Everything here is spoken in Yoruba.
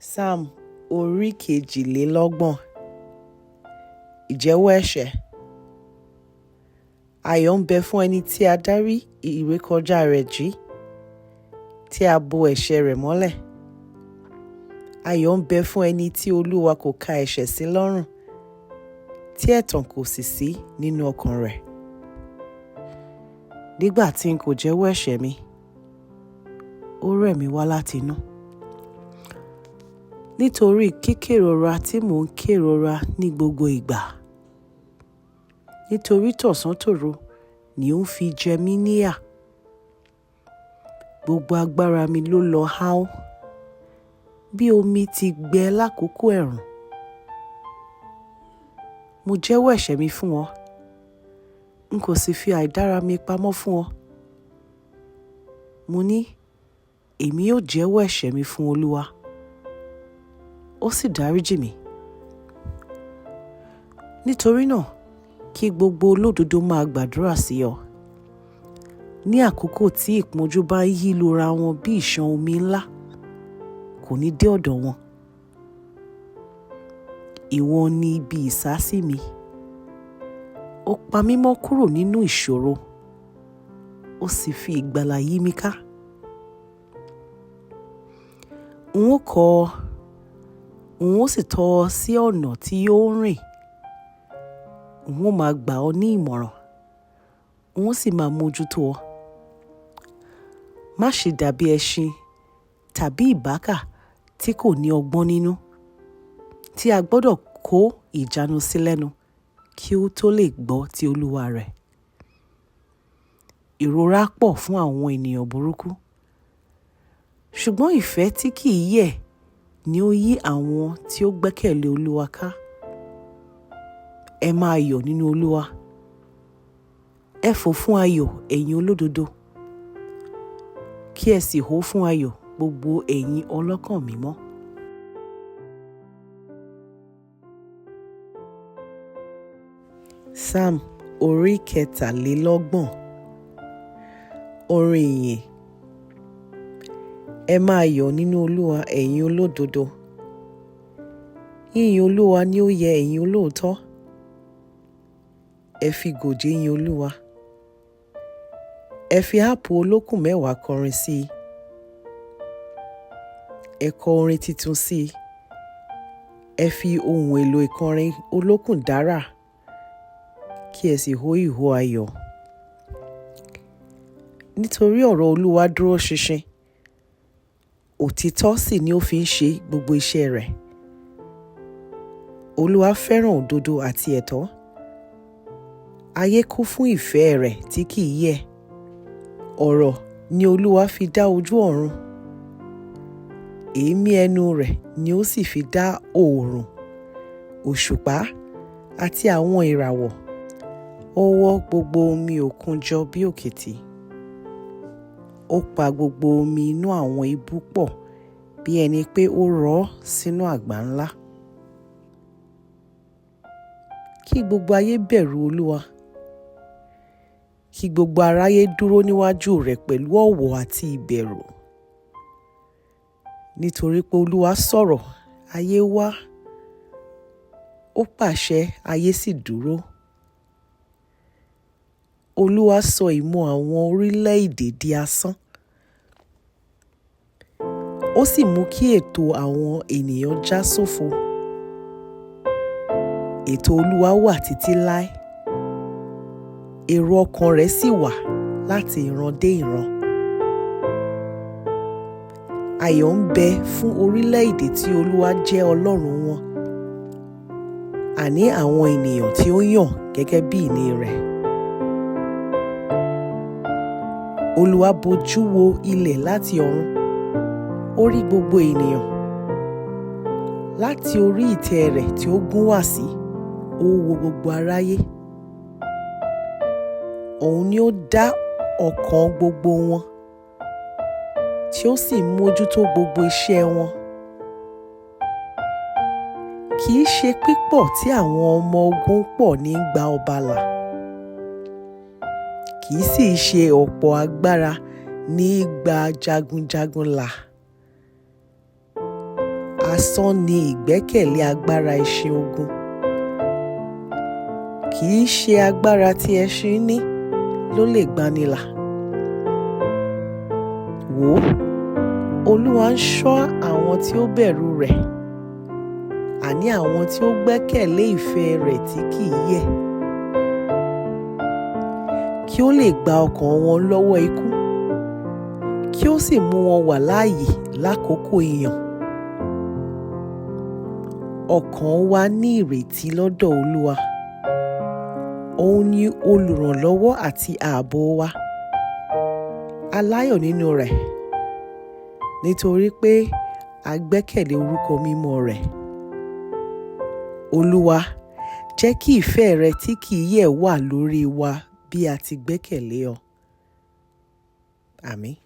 Psalm orí kejìlélọ́gbọ̀n. Ìjẹ́wọ́ ẹ̀ṣẹ̀. Ayọ̀ ń bẹ fún ẹni tí a dárí ìrékọjá rẹ̀ jì, tí a bo ẹ̀ṣẹ̀ rẹ̀ mọ́lẹ̀. Ayọ̀ ń bẹ fún ẹni tí Olúwa kò ka ẹ̀ṣẹ̀ sí lọ́rùn, tí ẹ̀tàn kò sì sí nínú ọkàn rẹ̀. Nígbà tí n kò jẹ́wọ́ ẹ̀ṣẹ̀ mi, ó rẹ̀ mí wá láti inú. Nítorí kíkérora tí mò ń kérora ní gbogbo ìgbà. Nítorí tọ̀sán-tòru ni ó ń fi jẹ mí níyà. Gbogbo agbára mi ló lọ háú, bí omi ti gbẹ lákòókò ẹ̀rùn. Mo jẹ́wọ́ ẹ̀ṣẹ̀ mi fún ọ, n kò sì fi àìdára mi pamọ́ fún ọ. Mo ní, èmi yóò jẹ́wọ́ ẹ̀ṣẹ̀ mi fún Olúwa, ó sì dáríjì mí. Nítorí náà, kí gbogbo olódodo máa gbàdúrà sí ọ. Ní àkókò tí ìpọ́njú bá ń yí lura wọn bí ìṣàn omi ńlá, kò ní dé ọ̀dọ̀ wọn. Ìwọ ni ibi ìsásí mi. Ó pa mí mọ́ kúrò nínú ìṣòro, ó sì fi ìgbàlà yí mi ká. N ó sì tọ́ ọ sí ọ̀nà tí yóò rìn. N ó máa gbà ọ ní ìmọ̀ràn, n ó sì máa mójútó ọ. Má ṣe dàbí ẹṣin tàbí ìbákà tí kò ní ọgbọ́n nínú, tí a gbọ́dọ̀ kó ìjánu sí lẹ́nu kí ó tó lè gbọ́ ti Olúwa rẹ̀. Ìrora pọ̀ fún àwọn ènìyàn burúkú, ṣùgbọ́n ìfẹ́ tí kì í yẹ̀ ni ó yí àwọn tí ó gbẹ́kẹ̀lé Olúwa ká. Ẹ máa yọ̀ nínú Olúwa. Ẹ fò fún ayọ̀, ẹ̀yin olódodo. Kí ẹ sì hó fún ayọ̀, gbogbo ẹ̀yin ọlọ́kàn mímọ́. Psalm orí kẹtàlélọ́gbọ̀n. Orin ìyìn. Ẹ máa yọ̀ nínú Olúwa, ẹ̀yin olódodo. Yíyìn Olúwa ni ó yẹ ẹ̀yin olóòótọ́. Ẹ fi gòjé yin Olúwa. Ẹ fi háàpù olókùn mẹ́wàá kọrin sí i. Ẹ kọ orin tuntun sí i. Ẹ fi ohun èlò ìkọrin olókùn dárà, kí ẹ sì hó ìhó ayọ̀. Nítorí ọ̀rọ̀ Olúwa dúró ṣinṣin, òtítọ́ sì ni ó fi ń ṣe gbogbo iṣẹ́ rẹ̀. Olúwa fẹ́ràn òdodo àti ẹ̀tọ́. Ayé kún fún ìfẹ́ rẹ̀ tí kì í yẹ̀. Ọ̀rọ̀ ni Olúwa fi dá ojú ọ̀run. Èémí ẹnu rẹ̀ ni ó sì fi dá oòrùn, òṣùpá àti àwọn ìràwọ̀. Ó wọ́ gbogbo omi òkun jọ bí òkìtì. Ó pa gbogbo omi inú àwọn ibú pọ̀ bí ẹni pé ó rọ̀ ọ́ sínú àgbá ńlá. Kí gbogbo ayé bẹ̀rù Olúwa. Kí gbogbo aráyé dúró níwájú rẹ̀ pẹ̀lú ọ̀wọ̀ àti ìbẹ̀rù. Nítorí pé Olúwa sọ̀rọ̀, ayé wá. Ó pàṣẹ, ayé sì dúró. Olúwa sọ ìmọ̀ àwọn orílẹ̀-èdè di asán. Ó sì mú kí ètò àwọn ènìyàn já sófo. Ètò Olúwa wà títí láé. Èrò ọkàn rẹ̀ sì wà láti ìran dé ìran. Ayọ̀ ń bẹ fún orílẹ̀-èdè tí Olúwa jẹ́ Ọlọ́run wọn, àní àwọn ènìyàn tí ó yàn gẹ́gẹ́ bí ìní rẹ̀. Olúwa bojú wo ilẹ̀ láti ọ̀run, ó rí gbogbo ènìyàn. Láti orí ìtẹ́ rẹ̀ tí ó gún wà sí, ó wo gbogbo aráyé. Òun ni ó dá ọkàn gbogbo wọn, tí ó sì mójútó gbogbo iṣẹ́ wọn. Kì í ṣe pípọ̀ tí àwọn ọmọ ogun pọ̀ ní gba ọba là. Kì í sì ṣe ọ̀pọ̀ agbára ní gba jagunjagun là. Asán ni ìgbẹ́kẹ̀lé agbára ẹṣin ogun. Kì í ṣe agbára tí ẹṣin ní ló lè gbanilà. Wò ó, Olúwa ń ṣọ́ àwọn tí ó bẹ̀rù rẹ̀, àní àwọn tí ó gbẹ́kẹ̀lé ìfẹ́ rẹ̀ tí kì í yẹ̀, kí ó lè gba ọkàn wọn lọ́wọ́ ikú, kí ó sì mú wọn wà láàyè lákòókò ìyàn. Ọkàn wa ní ìrètí lọ́dọ̀ Olúwa. Òun ni olùrànlọ́wọ́ àti ààbò wa. A láyọ̀ nínú rẹ̀, nítorí pé a gbẹ́kẹ̀lé orúkọ mímọ́ rẹ̀. Olúwa, jẹ́ kí ìfẹ́ rẹ tí kì í yẹ̀ wà lórí wa bí a ti gbẹ́kẹ̀lé ọ. Àmín.